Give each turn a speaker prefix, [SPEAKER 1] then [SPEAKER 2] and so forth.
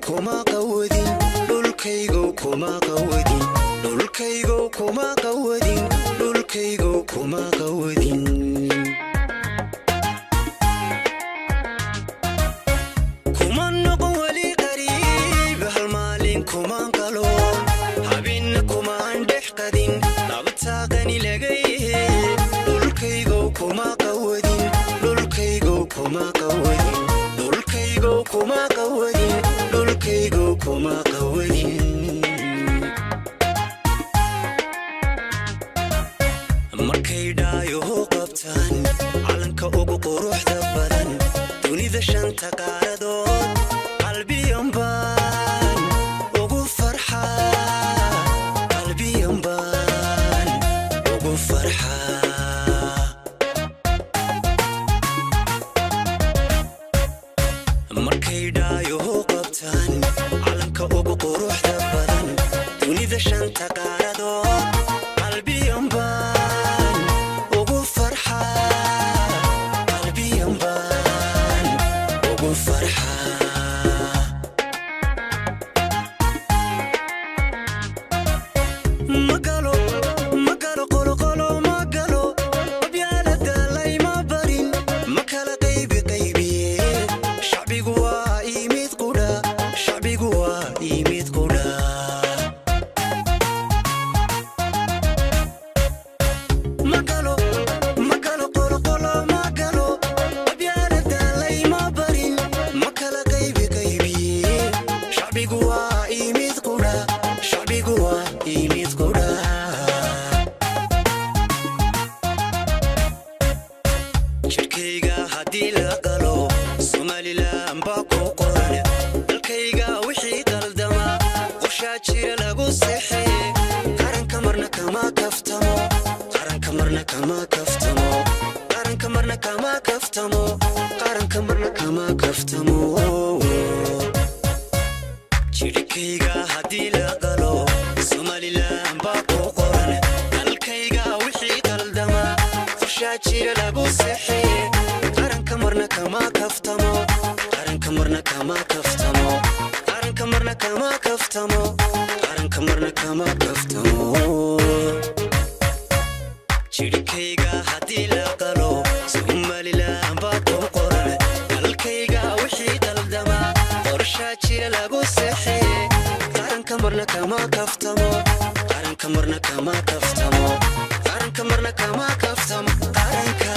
[SPEAKER 1] kuma qawadin dhulkaygu kuma qawadin dhulkaygu kuma qawadin dhulkaygu kuma qawadin kuma noqon wali qariib hal maalin kuma qalo habin kuma andhex qadin labtaaqani lagayhe dhulkaygu kuma qawadin dhulkaygu kuma qawadin dhulkaygu kuma qawadin dhulkaygu kuma qawadin markay dhaayo qabtaan calanka ugu quruxda badan dunida shanta qaaradood qalbiyan baan ugu farxaa qalbiyan baan ugu farxaa markay dhaayo qabtaan calanka ugu quruxda badan dunida shanta qaaradood qalbiyan baan ugu farxaa qalbiyan baan ugu farxaa magalo magalo qolo qolo magalo abyaalada layma barin makala qaybi qaybiye shacbigu waa imid qudha shacbigu waa imid qudha magalo magalo qolo qolo magalo abyaalada layma barin makala qaybi qaybiye shacbigu waa imid qudha shacbigu waa imid qudha jirkayga haddii la qalo somalilan baa ku qoran dalkayga wixii qaldama qorshaa jira lagu seexee qaranka marna kama kaftamo qaranka marna kama kaftamo qaranka marna kama kaftamo qaranka marna kama kaftamo jirkayga haddii la qalo somalilan baa ku qoran dalkayga wixii qaldama qorshaa jira lagu seexee qaranka marna kama kaftamo qaranka marna kama kaftamo qaranka marna kama kaftamo qaranka marna kama kaftamo jirkayga haddii la qalo somalilan baa ku qoran dalkayga wixii qaldama qorshaa jira lagu seexee qaranka marna kama kaftamo qaranka marna kama kaftamo qaranka marna kama kaftamo qaranka